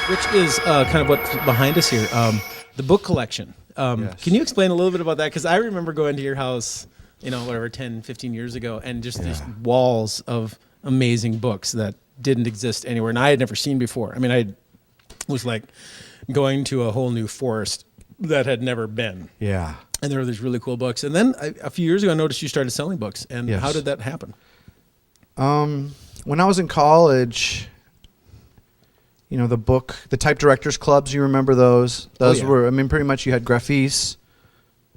which is kind of what's behind us here, the book collection. Yes. Can you explain a little bit about that? Because I remember going to your house, 10, 15 years ago, and just these walls of amazing books that didn't exist anywhere, and I had never seen before. I mean, I was like going to a whole new forest that had never been. Yeah. And there were these really cool books. And then a few years ago, I noticed you started selling books. And Yes. how did that happen? When I was in college, the type directors clubs, you remember those? Those were, pretty much you had Graphice,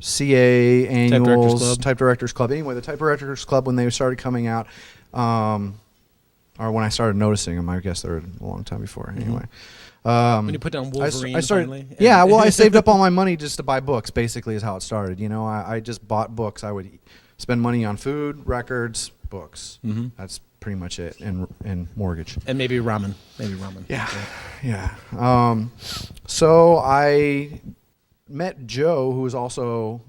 CA, annuals, Type Directors Club. Anyway, the Type Directors Club, when they started coming out, or when I started noticing them, I guess they were a long time before. Anyway. When you put down Wolverine finally? Yeah, well, I saved up all my money just to buy books, basically, is how it started. I just bought books. I would spend money on food, records, books. Mm-hmm. That's pretty much it, and mortgage. And maybe ramen. Yeah. So I met Joe,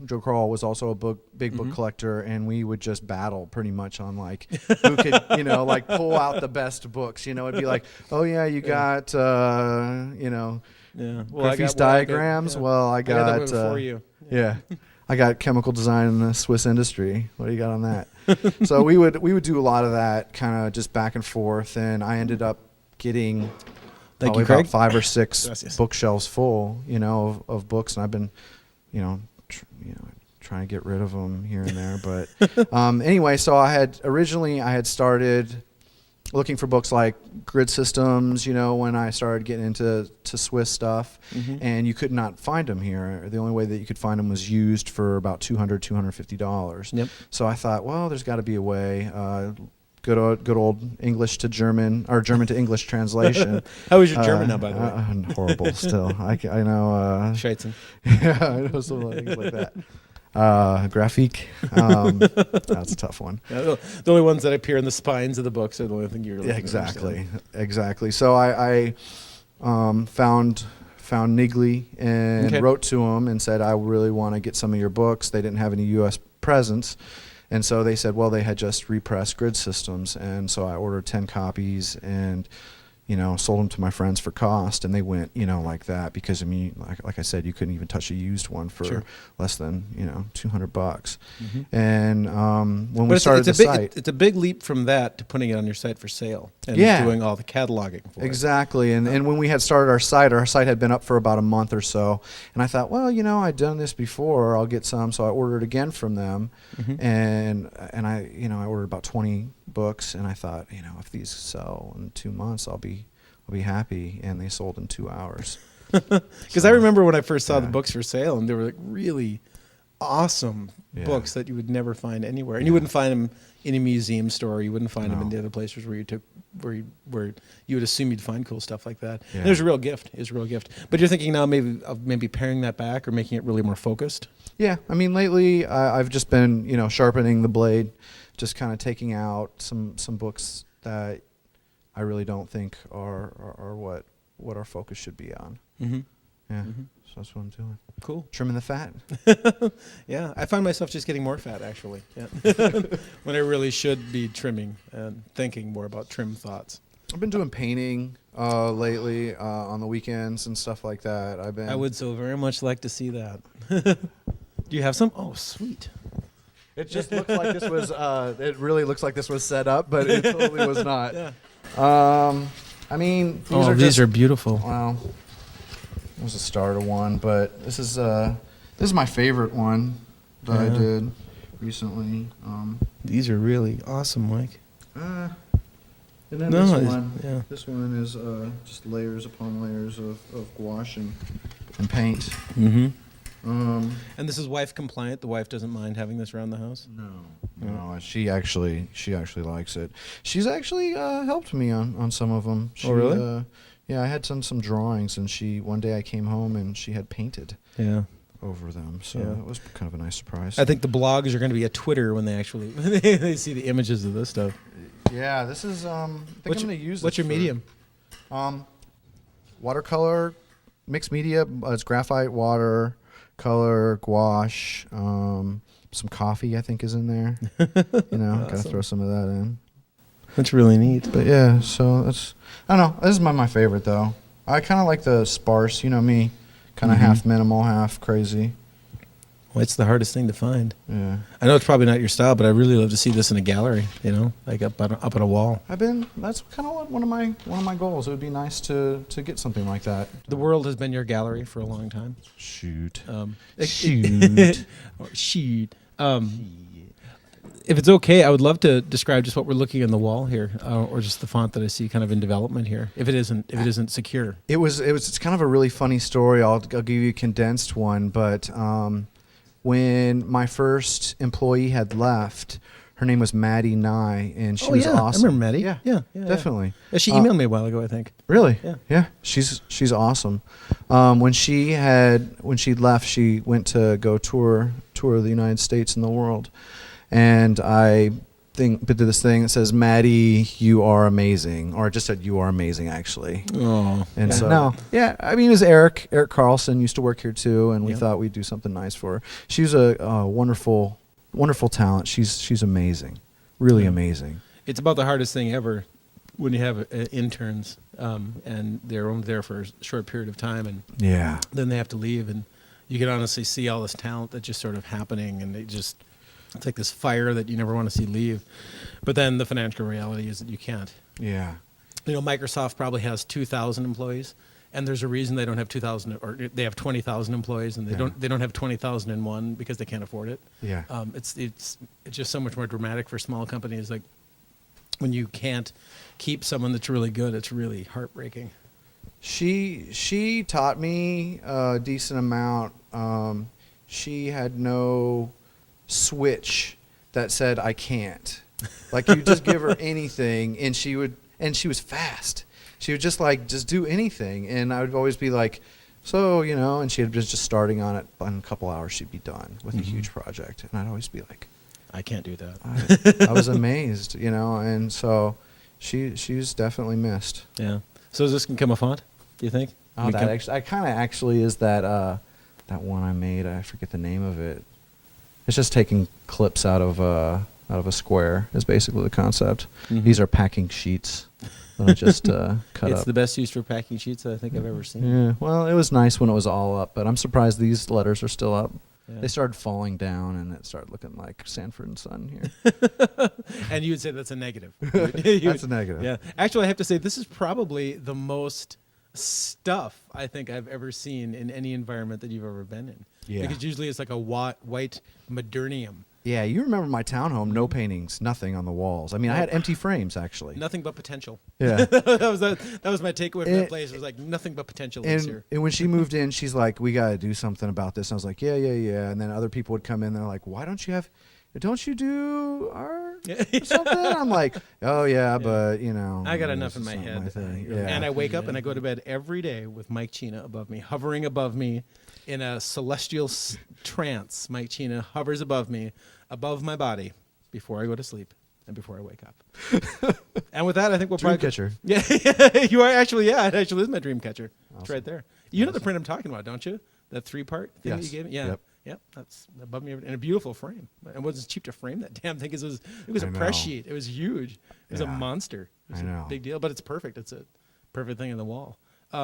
Joe Carl was also a big book collector, and we would just battle pretty much on like who could, like pull out the best books. It'd be like, oh yeah, you got, Graphice diagrams. I got that before you. Yeah. I got chemical design in the Swiss industry. What do you got on that? So we would do a lot of that kind of just back and forth, and I ended up getting probably about 5 or 6 bookshelves full, of books, and I've been, trying to get rid of them here and there. But anyway, so I had started looking for books like grid systems, when I started getting into Swiss stuff, and you could not find them here. The only way that you could find them was used for about $250. Yep. So I thought, well, there's got to be a way. Good old English to German, or German to English translation. How is your German now, by the way? Horrible still. I know. Scheitzen. Yeah, I know some things like that. Graphic. That's a tough one. Yeah, the only ones that appear in the spines of the books are the only thing you're really Exactly. So I found Niggly and wrote to them and said, I really want to get some of your books. They didn't have any U.S. presence. And so they said, well, they had just repressed Grid Systems. And so I ordered 10 copies and, sold them to my friends for cost. And they went, like that, because like I said, you couldn't even touch a used one for less than, $200. Mm-hmm. And when we started the site. It's a big leap from that to putting it on your site for sale and doing all the cataloging for Exactly. And when we had started our site had been up for about a month or so. And I thought, well, I'd done this before. I'll get some. So I ordered again from them. Mm-hmm. And I ordered about 20 books, and I thought, if these sell in 2 months, I'll be happy. And they sold in 2 hours. Because I remember when I first saw the books for sale, and they were like really awesome books that you would never find anywhere, and you wouldn't find them in a museum store. You wouldn't find them in the other places where you would assume you'd find cool stuff like that. Yeah. And it was a real gift. But you're thinking now maybe paring that back or making it really more focused. Yeah, lately I've just been sharpening the blade, just kind of taking out some books that I really don't think are what our focus should be on. Mm-hmm. Yeah, so that's what I'm doing. Cool. Trimming the fat. Yeah, I find myself just getting more fat, actually. Yeah. When I really should be trimming and thinking more about trim thoughts. I've been doing painting lately on the weekends and stuff like that. I would so very much like to see that. Do you have some? Oh, sweet. It just looks like this was. It really looks like this was set up, but it totally was not. Yeah. These are beautiful. Well, it was a starter one, but this is my favorite one that I did recently. These are really awesome, Mike. And then this one is just layers upon layers of gouache and paint. Mm-hmm. And this is wife compliant. The wife doesn't mind having this around the house. No. She actually likes it. She's actually helped me on some of them. Oh, really? Yeah, I had some drawings, and one day I came home and she had painted. Yeah. Over them, so it was kind of a nice surprise. I think the blogs are going to be a Twitter when they actually they see the images of this stuff. Yeah, this is. I'm going to use. What's your medium? Watercolor, mixed media. It's graphite, water, color, gouache. Some coffee, I think, is in there. Awesome. Gotta throw some of that in. That's really neat. But yeah, so that's. I don't know. This is my favorite though. I kind of like the sparse, you know me, kind of half minimal, half crazy. Well, it's the hardest thing to find. Yeah. I know it's probably not your style, but I really love to see this in a gallery. You know, like up on a wall. That's kind of one of my goals. It would be nice to get something like that. The world has been your gallery for a long time. Shoot. Shoot. Or shoot. If it's okay, I would love to describe just what we're looking on the wall here, or just the font that I see kind of in development here. If it isn't secure. It's kind of a really funny story. I'll give you a condensed one, but when my first employee had left, her name was Maddie Nye, and she was awesome. I remember Maddie. Yeah, Definitely. Yeah, she emailed me a while ago, I think. Really? Yeah. She's awesome. When she left, she went to go tour the United States and the world, and I did this thing that says, "Maddie, you are amazing," or it just said, "You are amazing," actually. Oh, and so I mean, it was Eric Carlson used to work here too, and we thought we'd do something nice for her. She was a wonderful talent. She's amazing, really amazing. It's about the hardest thing ever when you have interns, and they're only there for a short period of time, and then they have to leave, and you can honestly see all this talent that's just sort of happening, and it's like this fire that you never want to see leave. But then the financial reality is that you can't. Yeah. You know, Microsoft probably has 2,000 employees, and there's a reason they don't have 2,000, or they have 20,000 employees, and they don't have 20,001 because they can't afford it. Yeah. It's just so much more dramatic for small companies. Like when you can't keep someone that's really good, it's really heartbreaking. She taught me a decent amount. She had no switch that said I can't. Like, you just give her anything, and she was fast. She would just do anything, and I would always be like, so, you know, and she had just starting on it. In a couple hours she'd be done with a huge project, and I'd always be like, I can't do that. I was amazed, you know, and so she's definitely missed. Yeah. So is this gonna become a font, do you think? Oh, that actually is that one I made. I forget the name of it. It's just taking clips out of a square is basically the concept. These are packing sheets that I just cut up. It's the best use for packing sheets that I think I've ever seen. Yeah, well, it was nice when it was all up, but I'm surprised these letters are still up. Yeah. They started falling down, and it started looking like Sanford and Son here. And you would say that's a negative. That's a negative. Yeah. Actually, I have to say, this is probably the most stuff I think I've ever seen in any environment that you've ever been in. Yeah. Because usually it's like a white modernium. Yeah, you remember my townhome, no paintings, nothing on the walls. I mean, I had empty frames, actually. Nothing but potential. Yeah. that was my takeaway from that place. It was like nothing but potential is here. And when she moved in, she's like, we got to do something about this. And I was like, yeah. And then other people would come in, and they're like, don't you do art or something? I'm like, oh, yeah, but, you know. I got enough in my head. Yeah. And I wake up and I go to bed every day with Mike Cina above me, hovering above me in a celestial trance. Mike Cina hovers above me, above my body, before I go to sleep and before I wake up. And with that, I think we'll Dream probably... catcher. Yeah, you are actually, it actually is my dream catcher. Awesome. It's right there. You know the print I'm talking about, don't you? That 3-part thing that you gave me? Yeah. Yep, that's above me in a beautiful frame. It wasn't cheap to frame that damn thing, because it was a press sheet. It was huge. It was a monster. It was a big deal, but it's perfect. It's a perfect thing in the wall.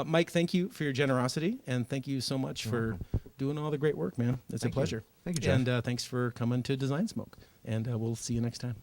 Mike, thank you for your generosity, and thank you so much for doing all the great work, man. It's a pleasure. Thank you, Jeff. And thanks for coming to Design Smoke, and we'll see you next time.